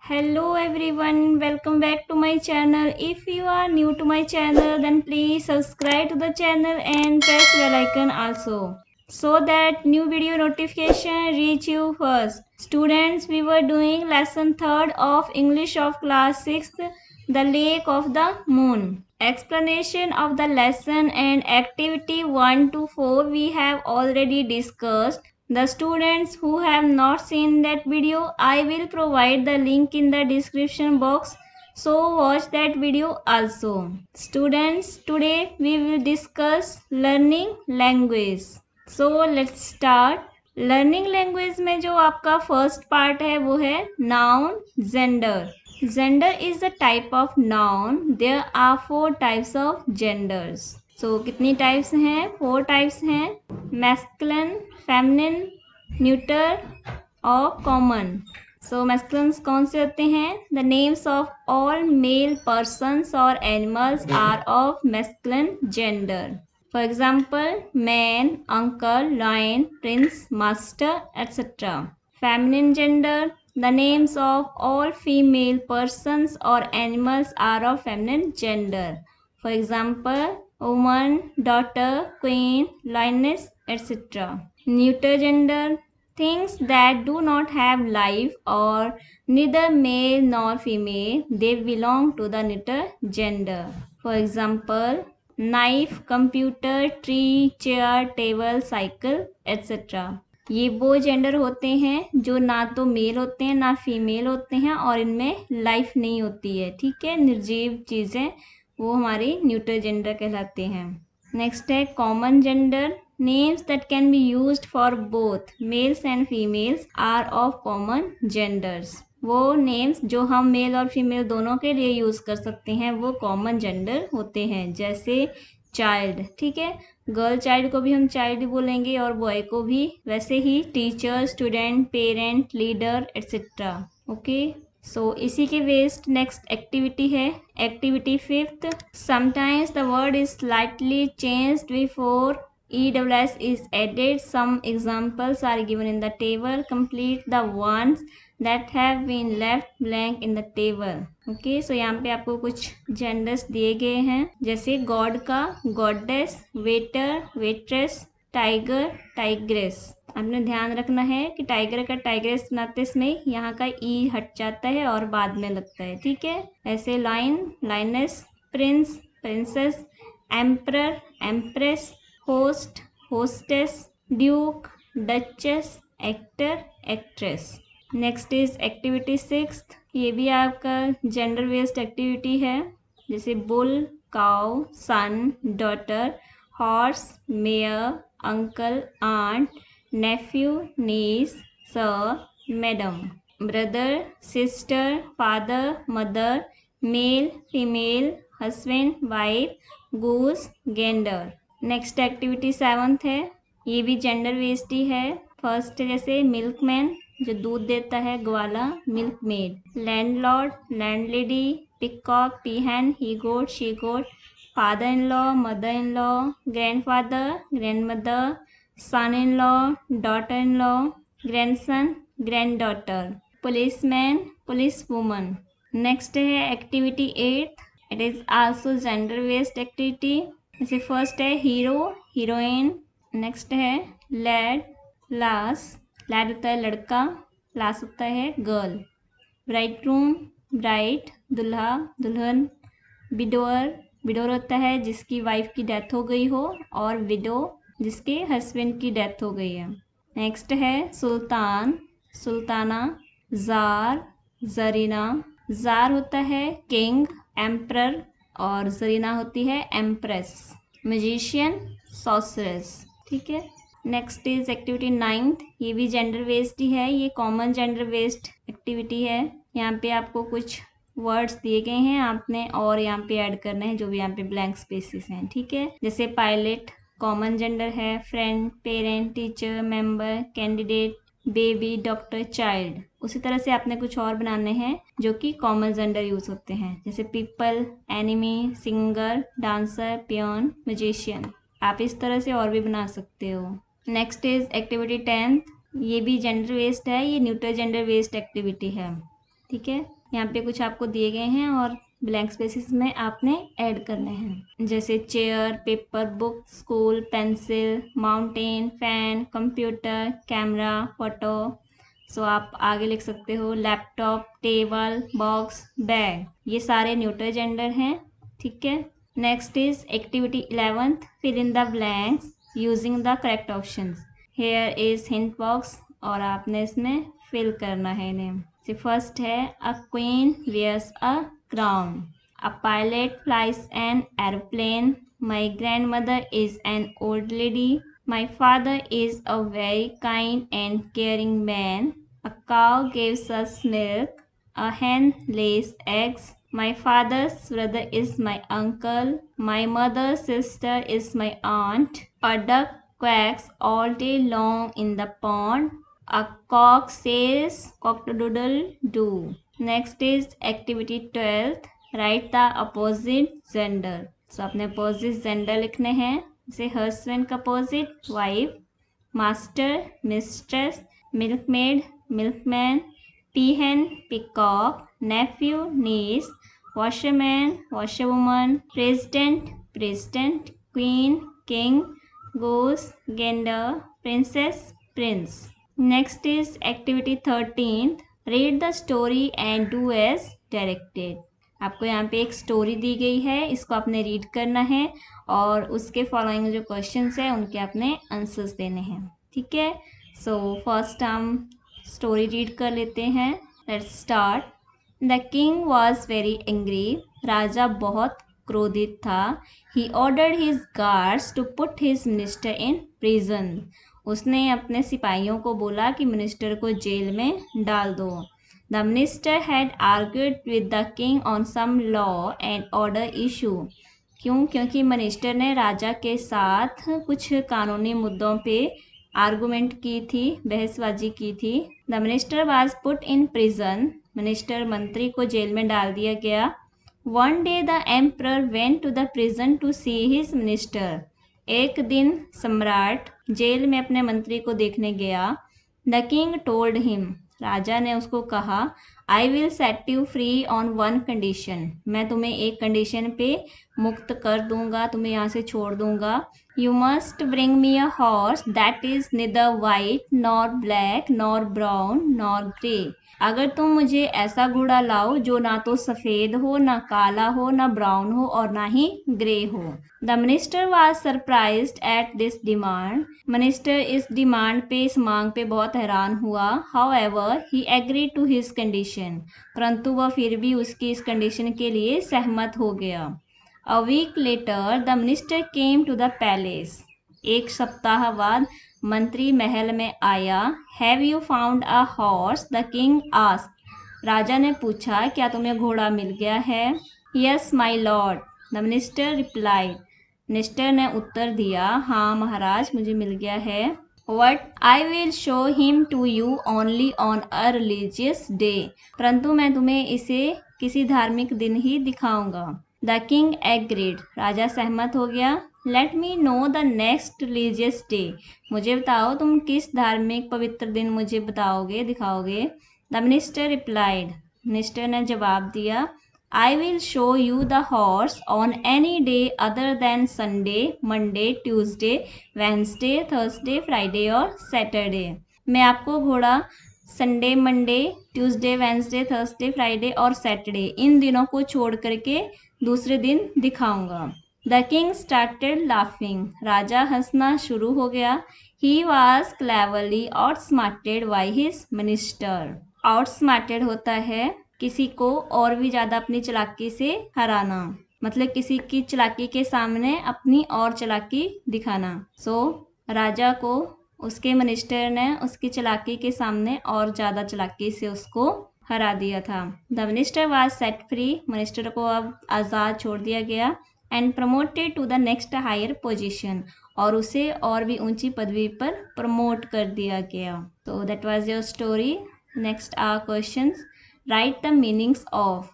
Hello everyone, welcome back to my channel. If you are new to my channel, then please subscribe to the channel and press bell icon also, so that new video notification reach you first. Students, we were doing lesson 3rd of English of class 6th, The Lake of the Moon. Explanation of the lesson and activity 1 to 4 we have already discussed. The students who have not seen that video, I will provide the link in the description box. So watch that video also. Students, today we will discuss learning language. So let's start. Learning language में जो आपका first part है वो है noun gender. Gender is the type of noun. There are 4 types of genders. So कितनी types हैं? 4 types हैं. Masculine, feminine, neuter और कॉमन. सो मैस्कुलिन्स कौन से होते हैं? The names of all male persons और animals are of masculine gender. For example, man, uncle, lion, prince, master, etc. Feminine gender. The names of all female persons or animals are of feminine gender. For example, woman, daughter, queen, lioness, etc. Neuter gender. Things that do not have life or neither male nor female, they belong to the neuter gender. For example, knife, computer, tree, chair, table, cycle etcetera. ये वो gender होते हैं जो ना तो mail होते हैं ना फीमेल होते हैं और इनमें लाइफ नहीं होती है. ठीक है, निर्जीव चीज़ें, वो हमारी न्यूट्रल जेंडर कहलाते हैं. नेक्स्ट है common gender. Names that can be used for both males and females are of common genders. वो नेम्स जो हम मेल और फीमेल दोनों के लिए यूज़ कर सकते हैं वो कॉमन जेंडर होते हैं. जैसे चाइल्ड, ठीक है, गर्ल चाइल्ड को भी हम चाइल्ड बोलेंगे और बॉय को भी. वैसे ही teacher, student, parent, leader etcetera. Okay, so इसी के बेस्ड नेक्स्ट एक्टिविटी है activity 5th. Sometimes the word is slightly changed before EWS is added. Some examples are given in the table. Complete the ones that have been left blank in the table. Okay, so यहाँ पे आपको कुछ genders दिए गए हैं, जैसे God का goddess, waiter, waitress, tiger, tigress. आपने ध्यान रखना है कि टाइगर का टाइग्रेस बनाते समय यहाँ का ई हट जाता है और बाद में लगता है. ठीक है, ऐसे lion, lioness, prince, princess, emperor, empress, host, hostess, duke, duchess, actor, actress. Next is activity 6th. ये भी आपका जेंडर बेस्ड एक्टिविटी है, जैसे bull, cow, son, daughter, horse, mare, uncle, aunt, nephew, niece, sir, madam, brother, sister, father, mother, male, female, husband, wife, goose, gander. Next activity 7th है. ये भी gender based ही है. First जैसे milkman जो दूध देता है, ग्वाला, milk maid, landlord, landlady, peacock, peahen, he goat, she goat, father in law, mother in law, grandfather, grandmother, son in law, daughter in law, grandson, grand daughter, policeman, police woman. Next है activity 8th. It is also gender based activity. जैसे first है hero, heroine. Next है lad, lass. Lad होता है लड़का, लास होता है girl. Bridegroom, bride, दुल्हा, दुल्हन. विडोअर, विडोर होता है जिसकी वाइफ की डेथ हो गई हो, और विडो जिसके हस्बैंड की डेथ हो गई है. नेक्स्ट है सुल्तान, सुल्ताना, जार, जरीना. जार होता है किंग, एम्परर, और जरीना होती है एम्प्रेस. मैजिशियन, सॉर्सरेस. ठीक है. Next is activity 9th. ये भी जेंडर बेस्ड ही है. ये कॉमन जेंडर बेस्ड एक्टिविटी है. यहाँ पे आपको कुछ वर्ड्स दिए गए हैं, आपने और यहाँ पे ऐड करना है जो भी यहाँ पे ब्लैंक स्पेसेस हैं. ठीक है, जैसे पायलट कॉमन जेंडर है, friend, parent, teacher, member, candidate, baby, doctor, child. उसी तरह से आपने कुछ और बनाने हैं जो कि कॉमन जेंडर यूज होते हैं, जैसे people, enemy, singer, dancer, peon, musician. आप इस तरह से और भी बना सकते हो. Next is activity 10th. ये भी जेंडर बेस्ड है. ये न्यूट्रल जेंडर बेस्ड एक्टिविटी है. ठीक है, यहाँ पे कुछ आपको दिए गए हैं और ब्लैंक स्पेसेस में आपने ऐड करने हैं, जैसे chair, paper, book, school, pencil, mountain, fan, computer, camera, photo. So आप आगे लिख सकते हो लैपटॉप, टेबल, बॉक्स, बैग। ये सारे न्यूट्रल जेंडर हैं, ठीक है। Next is activity 11th, fill in the blanks using the correct options. Here is hint box और आपने इसमें फिल करना है नेम। फर्स्ट है a queen wears a crown, a pilot flies an airplane, my grandmother is an old lady, my father is a very kind and caring man, a cow gives us milk, a hen lays eggs, my father's brother is my uncle, my mother's sister is my aunt, a duck quacks all day long in the pond, a cock says cock-a-doodle-doo. Next is activity 12th. Write the opposite gender. So अपने opposite gender लिखने हैं, जैसे husband का opposite wife, master mistress, milkmaid milkman, peahen peacock, nephew niece, washerman washerwoman, president president, queen king, goose gander, princess prince. Next is activity 13th. Read the story and do as directed. आपको यहाँ पे एक story दी गई है, इसको आपने read करना है और उसके फॉलोइंग जो क्वेश्चंस है उनके आपने आंसर्स देने हैं, ठीक है। सो फर्स्ट हम स्टोरी रीड कर लेते हैं। Let's start. The king was very angry. राजा बहुत क्रोधित था। He ordered his guards to put his minister in prison. उसने अपने सिपाहियों को बोला कि मिनिस्टर को जेल में डाल दो। The minister had argued with the king on some law and order issue. क्योंकि मिनिस्टर ने राजा के साथ कुछ कानूनी मुद्दों पे आर्गूमेंट की थी, बहसबाजी की थी। The minister was put in prison. Minister मंत्री को जेल में डाल दिया गया। One day the emperor went to the prison to see his minister. एक दिन सम्राट जेल में अपने मंत्री को देखने गया। The king told him. राजा ने उसको कहा, I will set you free on one condition. मैं तुम्हें एक कंडीशन पे मुक्त कर दूंगा, तुम्हें यहाँ से छोड़ दूंगा। You must bring me a horse that is neither white nor black nor brown nor grey. अगर तुम मुझे ऐसा घोड़ा लाओ जो ना तो सफ़ेद हो, ना काला हो, ना ब्राउन हो और ना ही ग्रे हो। The minister was surprised at this demand. Minister इस डिमांड पे, इस मांग पे बहुत हैरान हुआ। However he agree to his condition. परंतु वह फिर भी उसकी इस कंडीशन के लिए सहमत हो गया। A week later the minister came to the palace. एक सप्ताह बाद मंत्री महल में आया। Have you found a horse? The king asked. राजा ने पूछा, क्या तुम्हें घोड़ा मिल गया है? Yes my lord, the minister replied. Minister ने उत्तर दिया, हाँ महाराज, मुझे मिल गया है। But I will show him to you only on a religious day. परंतु मैं तुम्हें इसे किसी धार्मिक दिन ही दिखाऊंगा। The king agreed. राजा सहमत हो गया। Let me know the next religious day. मुझे बताओ तुम किस धार्मिक पवित्र दिन मुझे बताओगे, दिखाओगे। The minister replied. मिनिस्टर ने जवाब दिया, I will show you the horse on any day other than Sunday, Monday, Tuesday, Wednesday, Thursday, Friday और सैटरडे। मैं आपको घोड़ा Sunday, Monday, Tuesday, Wednesday, Thursday, Friday और सैटरडे, इन दिनों को छोड़ करके दूसरे दिन दिखाऊंगा। The king started laughing. राजा हंसना शुरू हो गया। He was cleverly outsmarted by his minister. Outsmarted होता है किसी को और भी ज़्यादा अपनी चालाकी से हराना, मतलब किसी की चालाकी के सामने अपनी और चालाकी दिखाना। राजा को उसके मिनिस्टर ने उसकी चालाकी के सामने और ज़्यादा चालाकी से उसको हरा दिया था। The minister was set free. Minister को अब आज़ाद छोड़ दिया गया। And promoted to the next higher position. और उसे और भी ऊंची पदवी पर प्रमोट कर दिया गया। तो that was your story. Next are questions. Write the meanings of.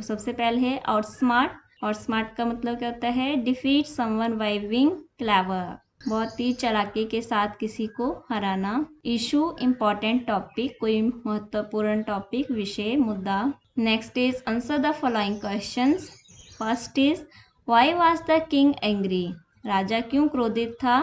सबसे पहले है आउटस्मार्ट। आउटस्मार्ट का मतलब क्या होता है? Defeat someone by being clever, बहुत ही चालाकी के साथ किसी को हराना। इशू, इम्पॉर्टेंट टॉपिक, कोई महत्वपूर्ण टॉपिक, विषय, मुद्दा। Next is answer the following questions. First is why was the king angry? राजा क्यों क्रोधित था?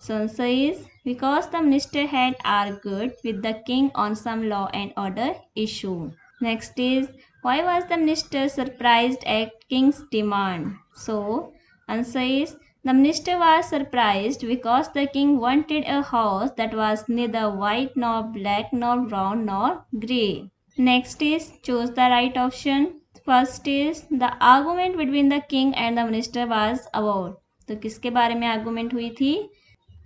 So answer is because the minister had argued with the king on some law and order issue. Next is why was the minister surprised at king's demand? So answer is the minister was surprised because the king wanted a horse that was neither white nor black nor brown nor grey. Next is choose the right option. First is the argument between the king and the minister was about. तो किसके बारे में argument हुई थी?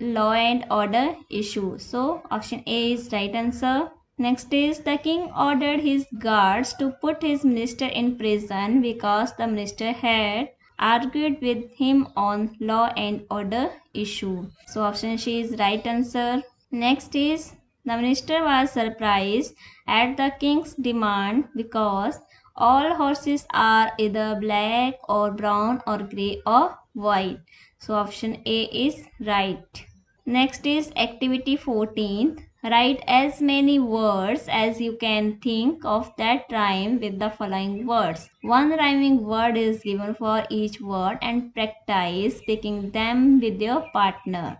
Law and order issue. So option A is right answer. Next is the king ordered his guards to put his minister in prison because the minister had argued with him on law and order issue. So option C is right answer. Next is the minister was surprised at the king's demand because all horses are either black or brown or grey or white. So option A is right. Next is activity 14th. Write as many words as you can think of that rhyme with the following words. One rhyming word is given for each word and practice speaking them with your partner.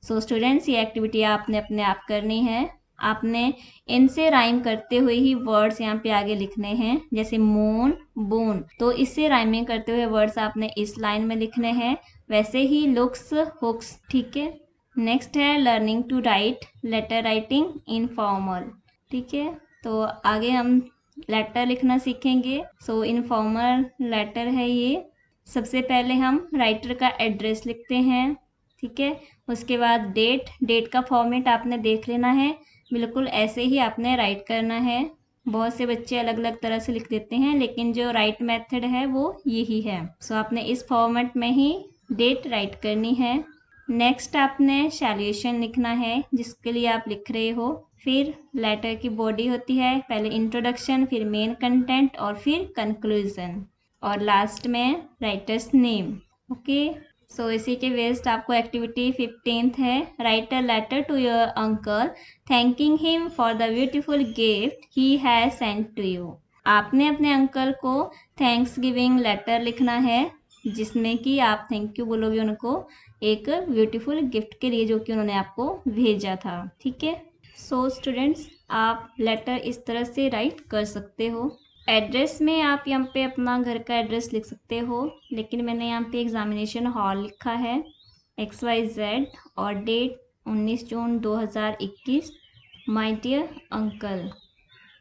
So students, ये activity आपने अपने आप करनी है. आपने इनसे rhyme करते हुए ही वर्ड्स यहाँ पे आगे लिखने हैं. जैसे मून, बून, तो इससे राइमिंग करते हुए वर्ड्स आपने इस लाइन में लिखने हैं. वैसे ही लुक्स, हुक्स. ठीक है. नेक्स्ट है learning to write, letter writing informal. ठीक है. तो आगे हम लेटर लिखना सीखेंगे. सो इनफॉर्मल लेटर है ये. सबसे पहले हम राइटर का एड्रेस लिखते हैं. ठीक है. उसके बाद डेट का फॉर्मेट आपने देख लेना है. बिल्कुल ऐसे ही आपने राइट करना है. बहुत से बच्चे अलग अलग तरह से लिख देते हैं, लेकिन जो राइट मेथड है वो यही है. सो आपने इस फॉर्मेट में ही डेट राइट करनी है. नेक्स्ट आपने सैल्यूशन लिखना है, जिसके लिए आप लिख रहे हो. फिर लेटर की बॉडी होती है. पहले इंट्रोडक्शन, फिर मेन कंटेंट और फिर कंक्लूजन, और लास्ट में राइटर्स नेम. ओके. सो इसी के बेस्ड आपको एक्टिविटी 15th है. Write a letter to your uncle thanking him for the beautiful gift he has sent to you. आपने अपने अंकल को थैंक्स गिविंग लेटर लिखना है, जिसमें कि आप थैंक यू बोलोगे उनको एक ब्यूटीफुल गिफ्ट के लिए जो कि उन्होंने आपको भेजा था. ठीक है. सो स्टूडेंट्स, आप लेटर इस तरह से राइट कर सकते हो. एड्रेस में आप यहाँ पे अपना घर का एड्रेस लिख सकते हो, लेकिन मैंने यहाँ पे एग्जामिनेशन हॉल लिखा है XYZ और date 19 June 2021. My dear uncle.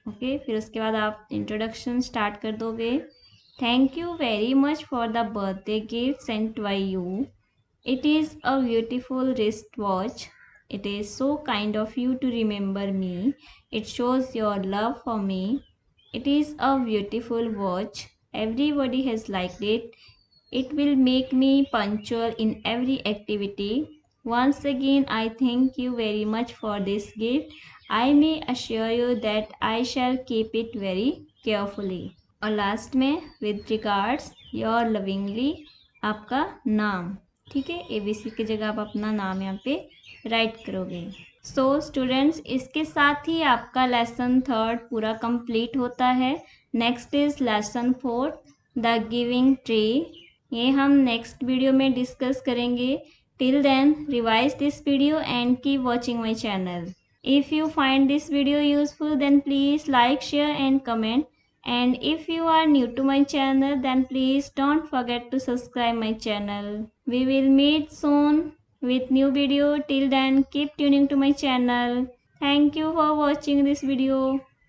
Okay. फिर उसके बाद आप इंट्रोडक्शन स्टार्ट कर दोगे. Thank you very much for the birthday gift sent by you. It is a beautiful wristwatch. It is so kind of you to remember me. It shows your love for me. It is a beautiful watch. Everybody has liked it. It will make me punctual in every activity. Once again, I thank you very much for this gift. I may assure you that I shall keep it very carefully. और last में with regards, your lovingly, आपका नाम. ठीक है. ABC की जगह आप अपना नाम यहाँ पे राइट करोगे. सो स्टूडेंट्स, इसके साथ ही आपका लेसन 3 पूरा कंप्लीट होता है. Next is lesson 4, the giving tree. ये हम नेक्स्ट वीडियो में डिस्कस करेंगे. Till then revise this video and keep watching my channel. If you find this video useful then please like, share and comment. And if you are new to my channel, then please don't forget to subscribe my channel. We will meet soon with new video. Till then, keep tuning to my channel. Thank you for watching this video.